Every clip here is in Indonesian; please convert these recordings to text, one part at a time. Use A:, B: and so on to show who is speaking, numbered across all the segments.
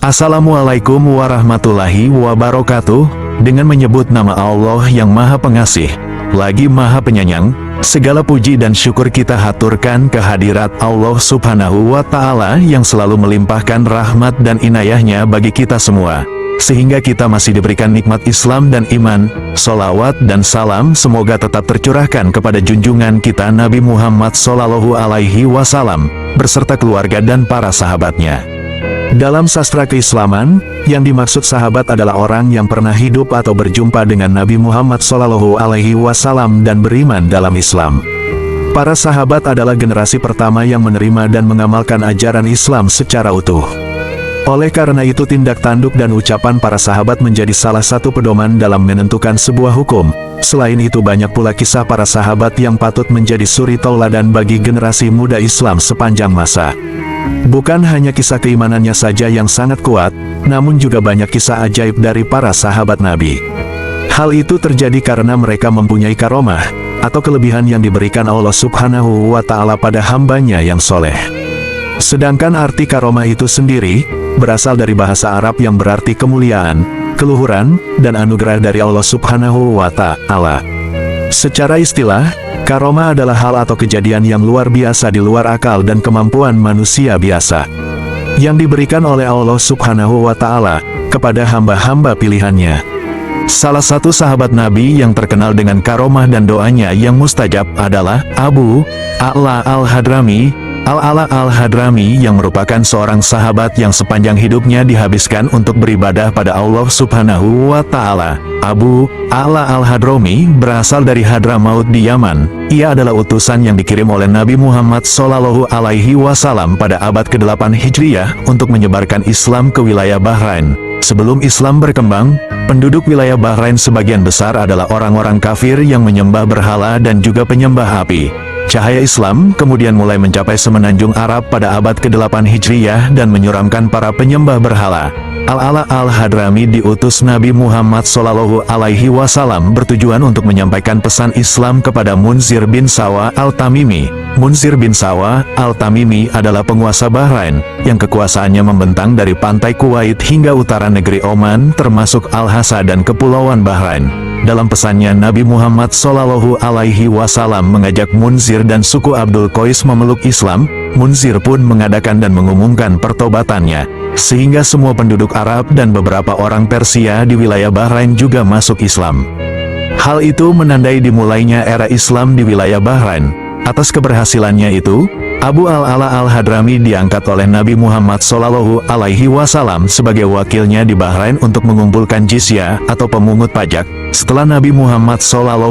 A: Assalamualaikum warahmatullahi wabarakatuh. Dengan menyebut nama Allah yang Maha Pengasih, lagi Maha Penyayang, segala puji dan syukur kita haturkan kehadirat Allah Subhanahu wa Ta'ala yang selalu melimpahkan rahmat dan inayahnya bagi kita semua, sehingga kita masih diberikan nikmat Islam dan iman. Sholawat dan salam semoga tetap tercurahkan kepada junjungan kita Nabi Muhammad SAW beserta keluarga dan para sahabatnya. Dalam sastra keislaman, yang dimaksud sahabat adalah orang yang pernah hidup atau berjumpa dengan Nabi Muhammad SAW dan beriman dalam Islam. Para sahabat adalah generasi pertama yang menerima dan mengamalkan ajaran Islam secara utuh. Oleh karena itu tindak tanduk dan ucapan para sahabat menjadi salah satu pedoman dalam menentukan sebuah hukum. Selain itu banyak pula kisah para sahabat yang patut menjadi suri tauladan bagi generasi muda Islam sepanjang masa. Bukan hanya kisah keimanannya saja yang sangat kuat, namun juga banyak kisah ajaib dari para sahabat Nabi. Hal itu terjadi karena mereka mempunyai karomah, atau kelebihan yang diberikan Allah Subhanahu wa Ta'ala pada hambanya yang soleh. Sedangkan arti karomah itu sendiri, berasal dari bahasa Arab yang berarti kemuliaan, keluhuran, dan anugerah dari Allah Subhanahu wa Ta'ala. Secara istilah, karomah adalah hal atau kejadian yang luar biasa di luar akal dan kemampuan manusia biasa, yang diberikan oleh Allah Subhanahu wa Ta'ala kepada hamba-hamba pilihannya. Salah satu sahabat Nabi yang terkenal dengan karomah dan doanya yang mustajab adalah Abu A'la al-Hadrami. Al-A'la al-Hadrami yang merupakan seorang sahabat yang sepanjang hidupnya dihabiskan untuk beribadah pada Allah Subhanahu wa Ta'ala. Abu A'la al-Hadrami berasal dari Hadramaut di Yaman. Ia adalah utusan yang dikirim oleh Nabi Muhammad SAW pada abad ke-8 Hijriyah untuk menyebarkan Islam ke wilayah Bahrain. Sebelum Islam berkembang, penduduk wilayah Bahrain sebagian besar adalah orang-orang kafir yang menyembah berhala dan juga penyembah api. Cahaya Islam kemudian mulai mencapai semenanjung Arab pada abad ke-8 Hijriyah dan menyuramkan para penyembah berhala. Al-A'la al-Hadrami diutus Nabi Muhammad SAW bertujuan untuk menyampaikan pesan Islam kepada Munzir bin Sawa al-Tamimi. Munzir bin Sawa al-Tamimi adalah penguasa Bahrain, yang kekuasaannya membentang dari pantai Kuwait hingga utara negeri Oman termasuk Al-Hasa dan Kepulauan Bahrain. Dalam pesannya Nabi Muhammad SAW mengajak Munzir dan suku Abdul Qais memeluk Islam. Munzir pun mengadakan dan mengumumkan pertobatannya, sehingga semua penduduk Arab dan beberapa orang Persia di wilayah Bahrain juga masuk Islam. Hal itu menandai dimulainya era Islam di wilayah Bahrain. Atas keberhasilannya itu, Abu Al-A'la al-Hadrami diangkat oleh Nabi Muhammad SAW sebagai wakilnya di Bahrain untuk mengumpulkan jizyah atau pemungut pajak. Setelah Nabi Muhammad SAW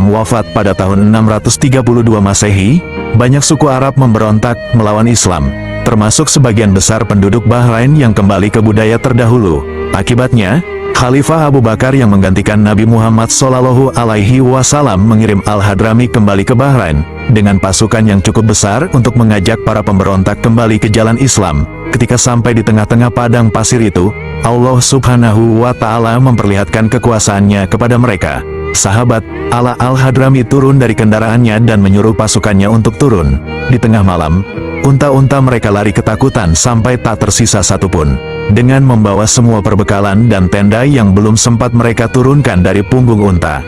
A: wafat pada tahun 632 Masehi, banyak suku Arab memberontak melawan Islam, termasuk sebagian besar penduduk Bahrain yang kembali ke budaya terdahulu. Akibatnya, Khalifah Abu Bakar yang menggantikan Nabi Muhammad SAW mengirim Al-Hadrami kembali ke Bahrain dengan pasukan yang cukup besar untuk mengajak para pemberontak kembali ke jalan Islam. Ketika sampai di tengah-tengah padang pasir itu, Allah Subhanahu wa Ta'ala memperlihatkan kekuasaannya kepada mereka. Sahabat A'la al-Hadrami turun dari kendaraannya dan menyuruh pasukannya untuk turun. Di tengah malam, unta-unta mereka lari ketakutan sampai tak tersisa satupun. Dengan membawa semua perbekalan dan tenda yang belum sempat mereka turunkan dari punggung unta.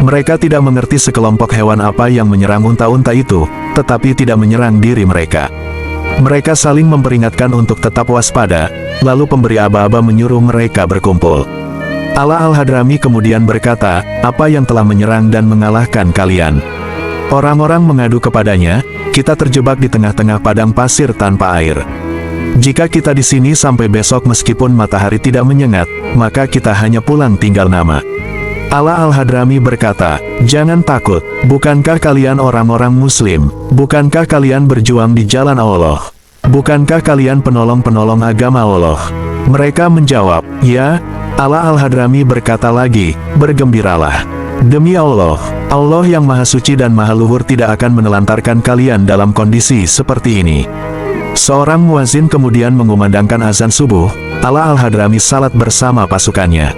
A: Mereka tidak mengerti sekelompok hewan apa yang menyerang unta-unta itu, tetapi tidak menyerang diri mereka. Mereka saling memperingatkan untuk tetap waspada, lalu pemberi aba-aba menyuruh mereka berkumpul. A'la al-Hadrami kemudian berkata, "Apa yang telah menyerang dan mengalahkan kalian?" Orang-orang mengadu kepadanya, "Kita terjebak di tengah-tengah padang pasir tanpa air. Jika kita di sini sampai besok meskipun matahari tidak menyengat, maka kita hanya pulang tinggal nama." A'la al-Hadrami berkata, "Jangan takut, bukankah kalian orang-orang muslim? Bukankah kalian berjuang di jalan Allah? Bukankah kalian penolong-penolong agama Allah?" Mereka menjawab, "Ya." A'la al-Hadrami berkata lagi, "Bergembiralah. Demi Allah, Allah yang Maha Suci dan Maha Luhur tidak akan menelantarkan kalian dalam kondisi seperti ini." Seorang muazin kemudian mengumandangkan azan subuh. A'la al-Hadrami salat bersama pasukannya.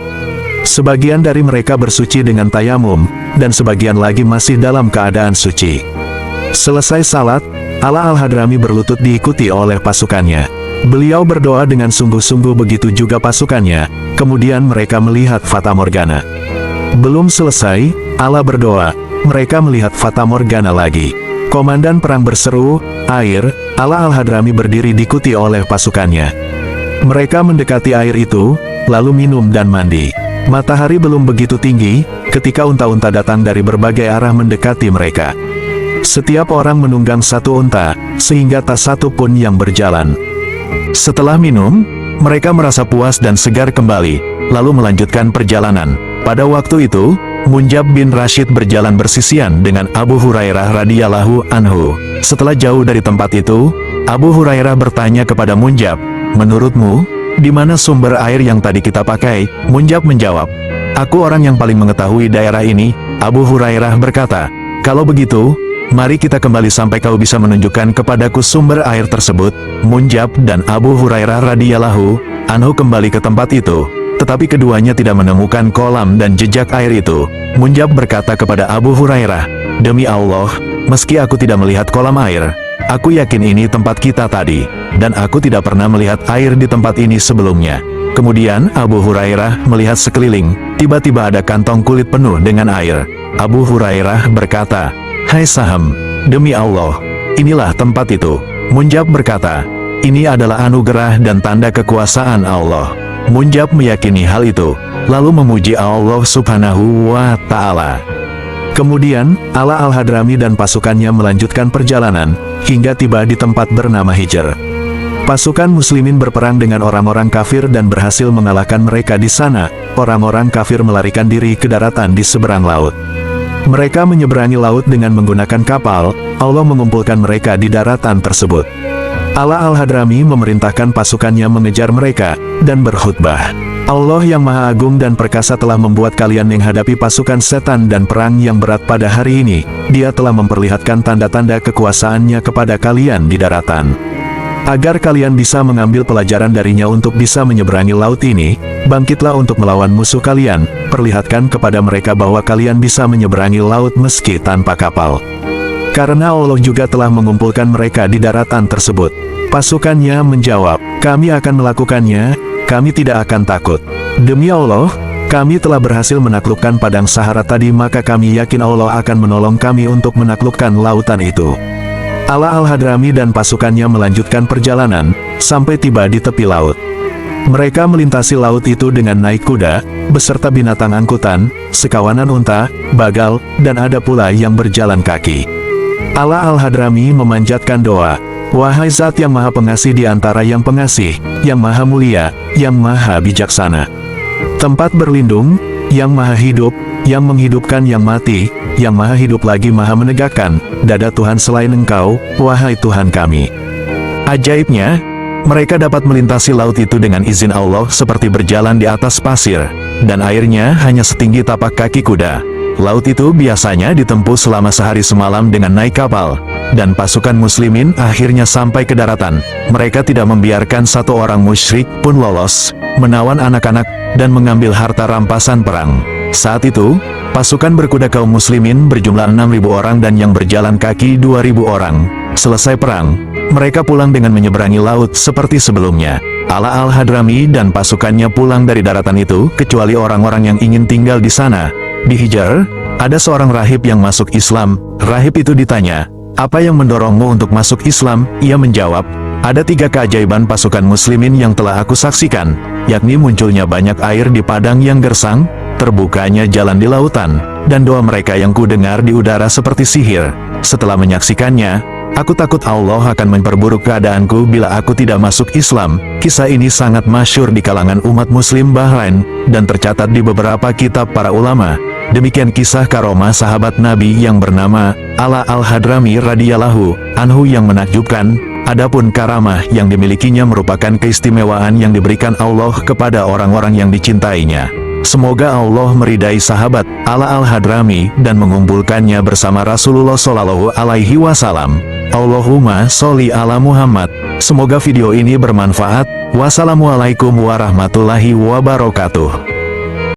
A: Sebagian dari mereka bersuci dengan tayamum, dan sebagian lagi masih dalam keadaan suci. Selesai salat, A'la al-Hadrami berlutut diikuti oleh pasukannya. Beliau berdoa dengan sungguh-sungguh, begitu juga pasukannya. Kemudian mereka melihat fata morgana. Belum selesai, Allah berdoa, mereka melihat fata morgana lagi. Komandan perang berseru, "Air!" Ala Al-Hadrami berdiri diikuti oleh pasukannya. Mereka mendekati air itu, lalu minum dan mandi. Matahari belum begitu tinggi, ketika unta-unta datang dari berbagai arah mendekati mereka. Setiap orang menunggang satu unta, sehingga tak satu pun yang berjalan. Setelah minum, mereka merasa puas dan segar kembali, lalu melanjutkan perjalanan. Pada waktu itu, Munjab bin Rashid berjalan bersisian dengan Abu Hurairah radhiyallahu anhu. Setelah jauh dari tempat itu, Abu Hurairah bertanya kepada Munjab, "Menurutmu, di mana sumber air yang tadi kita pakai?" Munjab menjawab, "Aku orang yang paling mengetahui daerah ini." Abu Hurairah berkata, "Kalau begitu, mari kita kembali sampai kau bisa menunjukkan kepadaku sumber air tersebut." Munjab dan Abu Hurairah radhiyallahu anhu kembali ke tempat itu. Tetapi keduanya tidak menemukan kolam dan jejak air itu. Munjab berkata kepada Abu Hurairah, "Demi Allah, meski aku tidak melihat kolam air, aku yakin ini tempat kita tadi, dan aku tidak pernah melihat air di tempat ini sebelumnya." Kemudian Abu Hurairah melihat sekeliling, tiba-tiba ada kantong kulit penuh dengan air. Abu Hurairah berkata, "Hai Saham, demi Allah, inilah tempat itu." Munjab berkata, "Ini adalah anugerah dan tanda kekuasaan Allah." Munjab meyakini hal itu, lalu memuji Allah Subhanahu wa Ta'ala. Kemudian, Ala Al-Hadrami dan pasukannya melanjutkan perjalanan, hingga tiba di tempat bernama Hijr. Pasukan muslimin berperang dengan orang-orang kafir dan berhasil mengalahkan mereka di sana. Orang-orang kafir melarikan diri ke daratan di seberang laut. Mereka menyeberangi laut dengan menggunakan kapal. Allah mengumpulkan mereka di daratan tersebut. Ala Al-Hadrami memerintahkan pasukannya mengejar mereka, dan berkhutbah, "Allah yang Maha Agung dan Perkasa telah membuat kalian menghadapi pasukan setan dan perang yang berat pada hari ini. Dia telah memperlihatkan tanda-tanda kekuasaannya kepada kalian di daratan. Agar kalian bisa mengambil pelajaran darinya untuk bisa menyeberangi laut ini, bangkitlah untuk melawan musuh kalian, perlihatkan kepada mereka bahwa kalian bisa menyeberangi laut meski tanpa kapal. Karena Allah juga telah mengumpulkan mereka di daratan tersebut." Pasukannya menjawab, "Kami akan melakukannya, kami tidak akan takut. Demi Allah, kami telah berhasil menaklukkan padang Sahara tadi, maka kami yakin Allah akan menolong kami untuk menaklukkan lautan itu." Ala Al-Hadrami dan pasukannya melanjutkan perjalanan, sampai tiba di tepi laut. Mereka melintasi laut itu dengan naik kuda, beserta binatang angkutan, sekawanan unta, bagal, dan ada pula yang berjalan kaki. Ala Al-Hadrami memanjatkan doa, "Wahai Zat yang Maha Pengasih di antara yang pengasih, yang Maha Mulia, yang Maha Bijaksana, tempat berlindung, yang Maha Hidup, yang menghidupkan yang mati, yang Maha Hidup lagi Maha Menegakkan, dada Tuhan selain Engkau, wahai Tuhan kami." Ajaibnya, mereka dapat melintasi laut itu dengan izin Allah seperti berjalan di atas pasir, dan airnya hanya setinggi tapak kaki kuda. Laut itu biasanya ditempuh selama sehari semalam dengan naik kapal, dan pasukan muslimin akhirnya sampai ke daratan. Mereka tidak membiarkan satu orang musyrik pun lolos, menawan anak-anak, dan mengambil harta rampasan perang. Saat itu, pasukan berkuda kaum muslimin berjumlah 6.000 orang dan yang berjalan kaki 2.000 orang. Selesai perang, mereka pulang dengan menyeberangi laut seperti sebelumnya. Ala Al-Hadrami dan pasukannya pulang dari daratan itu, kecuali orang-orang yang ingin tinggal di sana. Di Hijr, ada seorang rahib yang masuk Islam. Rahib itu ditanya, "Apa yang mendorongmu untuk masuk Islam?" Ia menjawab, "Ada 3 keajaiban pasukan muslimin yang telah aku saksikan, yakni munculnya banyak air di padang yang gersang, terbukanya jalan di lautan, dan doa mereka yang kudengar di udara seperti sihir. Setelah menyaksikannya, aku takut Allah akan memperburuk keadaanku bila aku tidak masuk Islam." Kisah ini sangat masyhur di kalangan umat muslim Bahrain, dan tercatat di beberapa kitab para ulama. Demikian kisah karomah sahabat Nabi yang bernama Ala Al-Hadrami radhiyallahu anhu yang menakjubkan. Adapun karamah yang dimilikinya merupakan keistimewaan yang diberikan Allah kepada orang-orang yang dicintainya. Semoga Allah meridai sahabat Ala Al-Hadrami dan mengumpulkannya bersama Rasulullah Shallallahu Alaihi Wasallam. Allahumma sholli ala Muhammad. Semoga video ini bermanfaat. Wassalamualaikum warahmatullahi wabarakatuh.